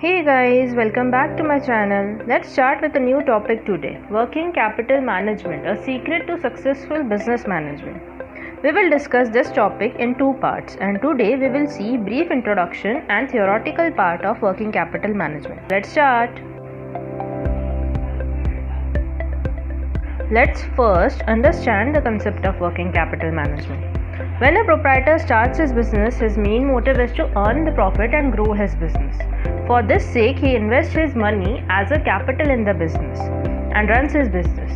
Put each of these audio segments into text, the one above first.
Hey guys, welcome back to my channel. Let's start with a new topic today, working capital management, a secret to successful business management. We will discuss this topic in two parts, and today we will see brief introduction and theoretical part of working capital management. Let's start. Let's first understand the concept of working capital management. When a proprietor starts his business, his main motive is to earn the profit and grow his business. For this sake, he invests his money as a capital in the business and runs his business.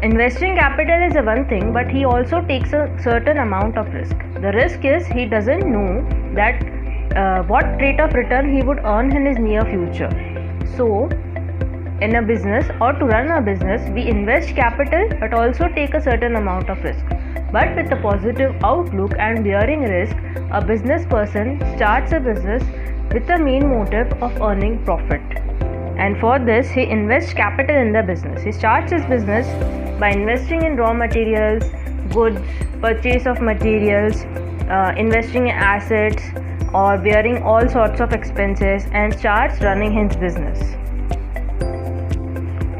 Investing capital is one thing, but he also takes a certain amount of risk. The risk is he doesn't know that what rate of return he would earn in his near future. So, in a business or to run a business, we invest capital but also take a certain amount of risk. But with a positive outlook and bearing risk, a business person starts a business with the main motive of earning profit. And for this, he invests capital in the business. He starts his business by investing in raw materials, goods, purchase of materials, investing in assets, or bearing all sorts of expenses and starts running his business.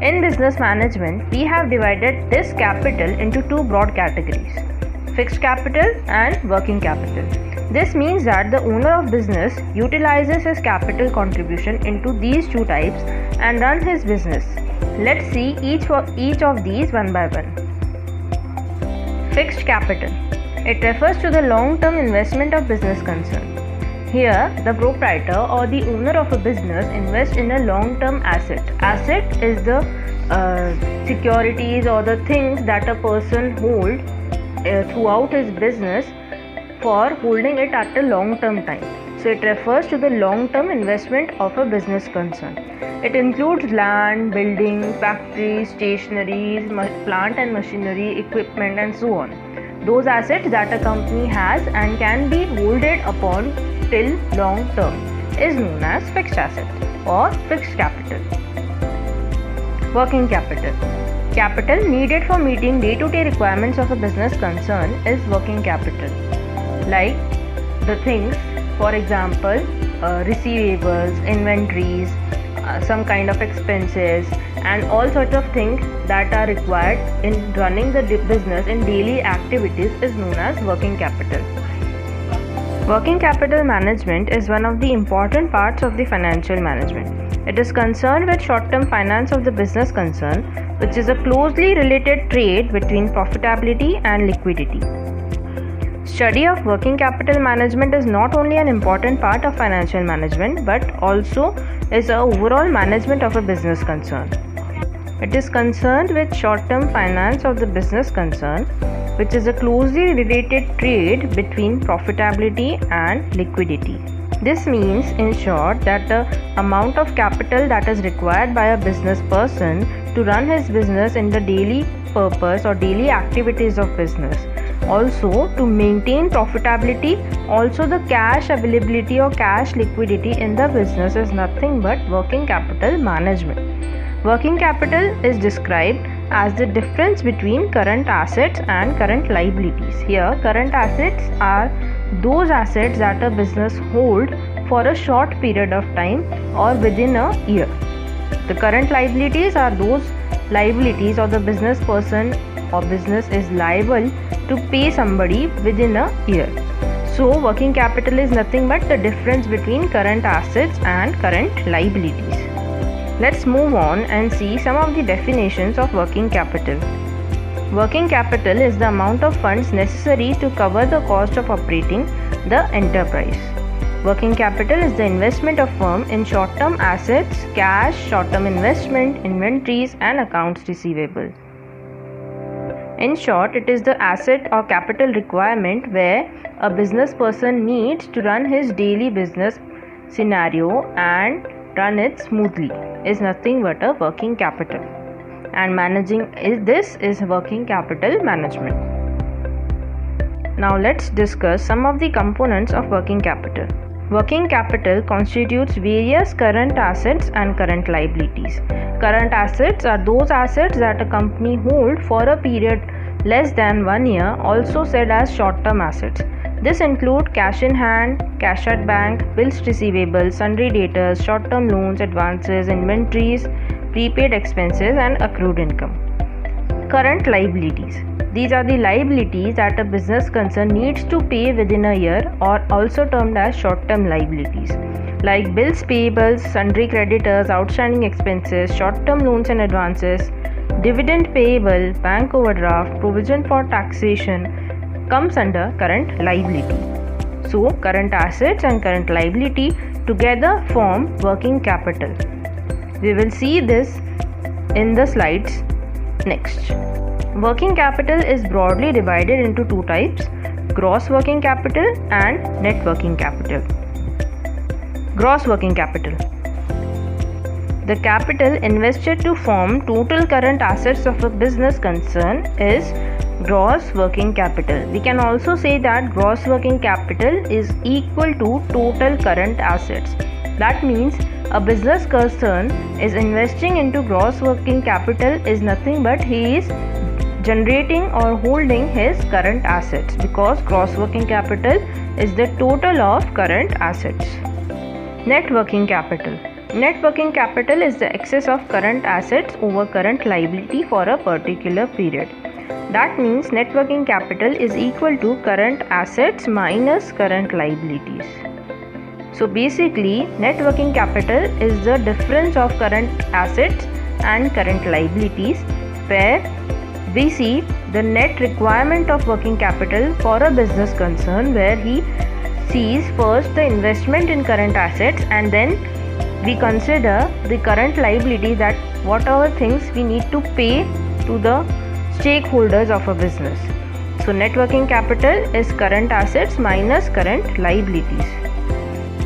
In business management, we have divided this capital into two broad categories, fixed capital and working capital. This means that the owner of business utilizes his capital contribution into these two types and runs his business. Let's see each of these one by one. Fixed capital. It refers to the long-term investment of business concern. Here, the proprietor or the owner of a business invests in a long-term asset. Asset is the securities or the things that a person holds throughout his business for holding it at a long-term time. So it refers to the long-term investment of a business concern. It includes land, buildings, factories, stationeries, plant and machinery, equipment and so on. Those assets that a company has and can be holded upon till long term is known as fixed asset or fixed capital. Working capital. Capital needed for meeting day-to-day requirements of a business concern is working capital. Like the things, for example, receivables, inventories, some kind of expenses and all sorts of things that are required in running the business in daily activities is known as working capital. Working capital management is one of the important parts of the financial management. It is concerned with short-term finance of the business concern, which is a closely related trade between profitability and liquidity. Study of working capital management is not only an important part of financial management but also is an overall management of a business concern. It is concerned with short-term finance of the business concern, which is a closely related trade between profitability and liquidity. This means, in short, that the amount of capital that is required by a business person to run his business in the daily purpose or daily activities of business. Also, to maintain profitability, also the cash availability or cash liquidity in the business is nothing but working capital management. Working capital is described as the difference between current assets and current liabilities. Here, current assets are those assets that a business holds for a short period of time or within a year. The current liabilities are those liabilities or the business person or business is liable to pay somebody within a year. So, working capital is nothing but the difference between current assets and current liabilities. Let's move on and see some of the definitions of working capital. Working capital is the amount of funds necessary to cover the cost of operating the enterprise. Working capital is the investment of firm in short-term assets, cash, short-term investment, inventories and accounts receivable. In short, it is the asset or capital requirement where a business person needs to run his daily business scenario and run it smoothly is nothing but a working capital, and managing this is working capital management. Now let's discuss some of the components of working capital. Working capital constitutes various current assets and current liabilities. Current assets are those assets that a company holds for a period less than 1 year, also said as short-term assets. This include cash in hand, cash at bank, bills receivable, sundry debtors, short-term loans, advances, inventories, prepaid expenses, and accrued income. Current liabilities. These are the liabilities that a business concern needs to pay within a year, or also termed as short-term liabilities, like bills payables, sundry creditors, outstanding expenses, short-term loans and advances, dividend payable, bank overdraft, provision for taxation comes under current liability. So, current assets and current liability together form working capital. We will see this in the slides next. Working capital is broadly divided into two types: gross working capital and net working capital. Gross working capital. The capital invested to form total current assets of a business concern is gross working capital. We can also say that gross working capital is equal to total current assets. That means a business concern is investing into gross working capital is nothing but he is generating or holding his current assets, because gross working capital is the total of current assets. Net working capital. Net working capital is the excess of current assets over current liability for a particular period. That means net working capital is equal to current assets minus current liabilities. So basically, net working capital is the difference of current assets and current liabilities, where we see the net requirement of working capital for a business concern, where he sees first the investment in current assets and then we consider the current liability, that whatever things we need to pay to the stakeholders of a business. So net working capital is current assets minus current liabilities.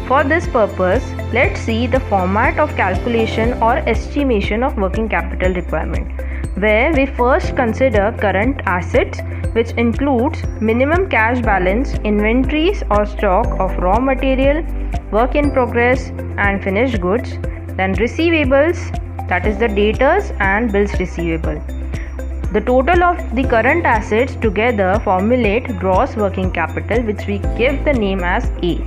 For this purpose, let's see the format of calculation or estimation of working capital requirement, where we first consider current assets, which includes minimum cash balance, inventories or stock of raw material, work in progress and finished goods, then receivables, that is the debtors and bills receivable. The total of the current assets together formulate gross working capital, which we give the name as A.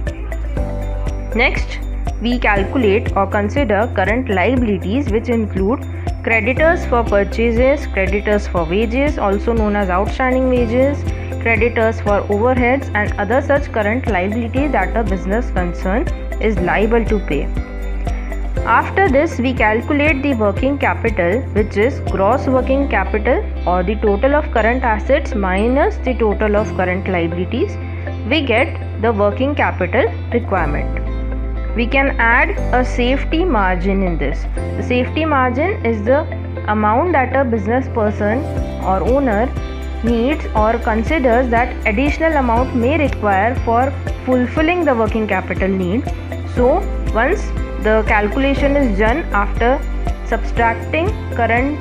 Next, we calculate or consider current liabilities, which include creditors for purchases, creditors for wages, also known as outstanding wages, creditors for overheads and other such current liabilities that a business concern is liable to pay. After this, we calculate the working capital, which is gross working capital, or the total of current assets minus the total of current liabilities. We get the working capital requirement. We can add a safety margin in this. The safety margin is the amount that a business person or owner needs or considers that additional amount may require for fulfilling the working capital need. So once the calculation is done after subtracting current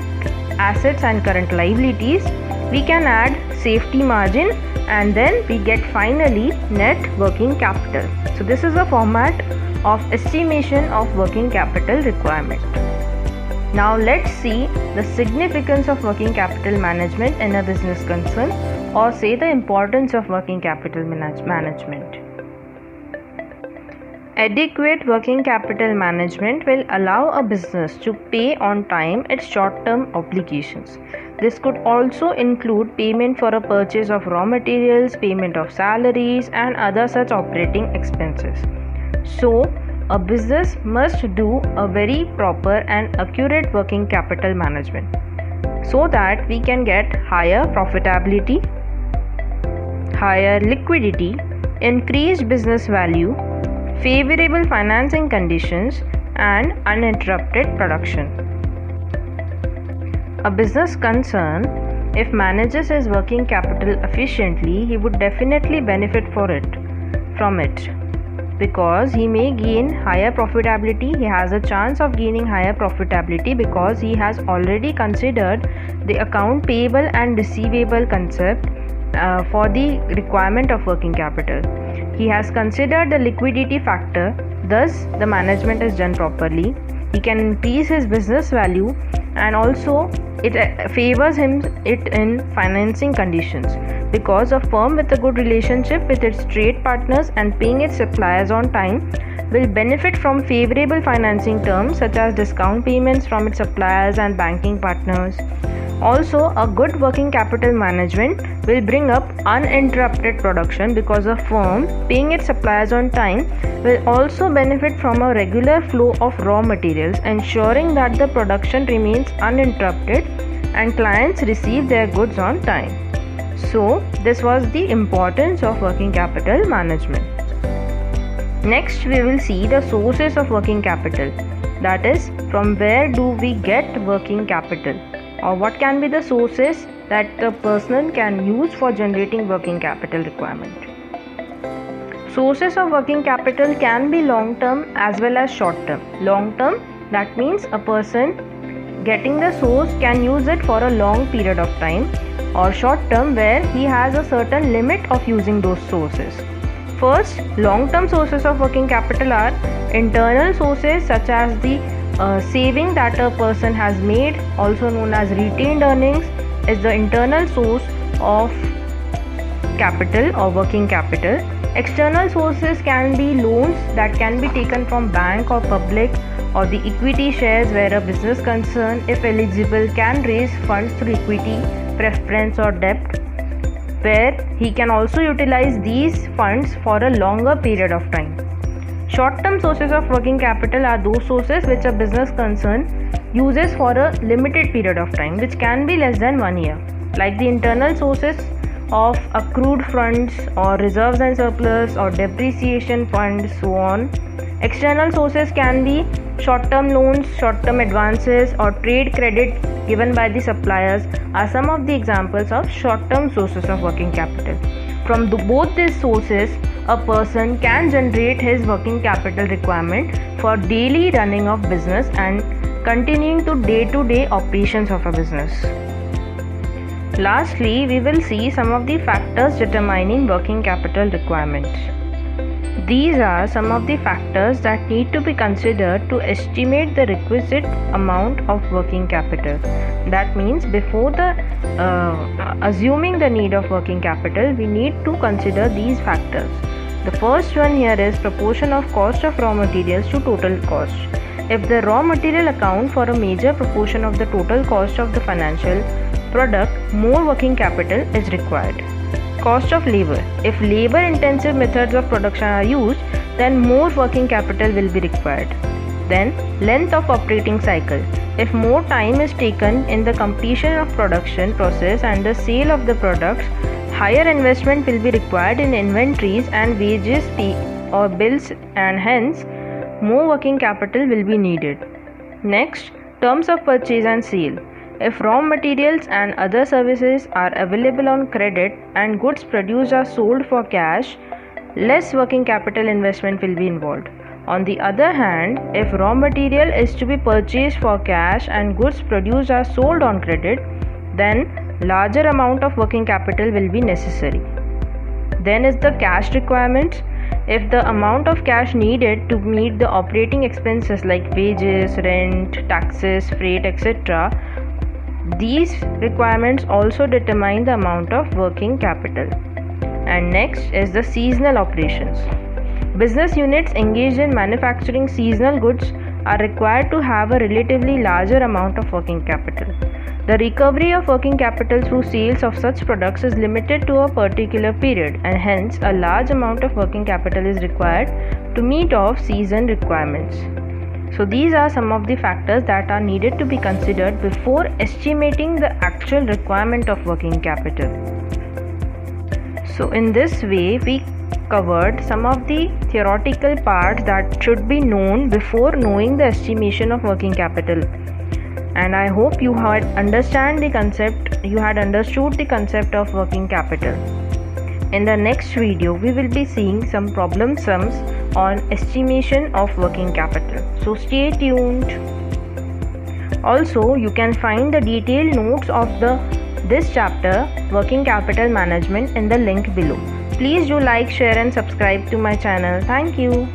assets and current liabilities, we can add safety margin and then we get finally net working capital. So this is a format of estimation of working capital requirement. Now let's see the significance of working capital management in a business concern, or say the importance of working capital management. Adequate working capital management will allow a business to pay on time its short-term obligations. This could also include payment for a purchase of raw materials, payment of salaries, and other such operating expenses. So, a business must do a very proper and accurate working capital management so that we can get higher profitability, higher liquidity, increased business value, favorable financing conditions, and uninterrupted production. A business concern, if manages his working capital efficiently, he would definitely benefit from it. Because he may gain higher profitability. He has a chance of gaining higher profitability because he has already considered the account payable and receivable concept for the requirement of working capital. He has considered the liquidity factor, thus the management is done properly. He can increase his business value, and also it favors him in financing conditions, because a firm with a good relationship with its trade partners and paying its suppliers on time will benefit from favorable financing terms such as discount payments from its suppliers and banking partners. Also, a good working capital management will bring up uninterrupted production because a firm paying its suppliers on time will also benefit from a regular flow of raw materials, ensuring that the production remains uninterrupted and clients receive their goods on time. So, this was the importance of working capital management. Next, we will see the sources of working capital. That is, from where do we get working capital, or what can be the sources that the person can use for generating working capital requirement. Sources of working capital can be long term as well as short term. Long term, that means a person getting the source can use it for a long period of time, or short term where he has a certain limit of using those sources. First, long term sources of working capital are internal sources such as the saving that a person has made, also known as retained earnings, is the internal source of capital or working capital. External sources can be loans that can be taken from bank or public, or the equity shares where a business concern, if eligible, can raise funds through equity, preference or debt, where he can also utilize these funds for a longer period of time. Short-term sources of working capital are those sources which a business concern uses for a limited period of time, which can be less than 1 year, like the internal sources of accrued funds or reserves and surplus or depreciation funds, so on. External sources can be short-term loans, short-term advances or trade credit given by the suppliers are some of the examples of short-term sources of working capital. From both these sources, a person can generate his working capital requirement for daily running of business and continuing to day-to-day operations of a business. Lastly, we will see some of the factors determining working capital requirements. These are some of the factors that need to be considered to estimate the requisite amount of working capital. That means before assuming the need of working capital, we need to consider these factors. The first one here is proportion of cost of raw materials to total cost. If the raw material account for a major proportion of the total cost of the financial product, more working capital is required. Cost of labor. If labor intensive methods of production are used, then more working capital will be required. Then, length of operating cycle. If more time is taken in the completion of production process and the sale of the products, higher investment will be required in inventories and wages or bills, and hence more working capital will be needed. Next, terms of purchase and sale. If raw materials and other services are available on credit and goods produced are sold for cash, less working capital investment will be involved. On the other hand, if raw material is to be purchased for cash and goods produced are sold on credit, then larger amount of working capital will be necessary. Then is the cash requirements. If the amount of cash needed to meet the operating expenses like wages, rent, taxes, freight, etc., these requirements also determine the amount of working capital. And next is the seasonal operations. Business units engaged in manufacturing seasonal goods are required to have a relatively larger amount of working capital. The recovery of working capital through sales of such products is limited to a particular period, and hence a large amount of working capital is required to meet off-season requirements. So these are some of the factors that are needed to be considered before estimating the actual requirement of working capital. So in this way, we covered some of the theoretical parts that should be known before knowing the estimation of working capital. And I hope you had understood the concept of working capital. In the next video, we will be seeing some problem sums on estimation of working capital. So stay tuned. Also, you can find the detailed notes of this chapter, Working Capital Management, in the link below. Please do like, share and subscribe to my channel. Thank you.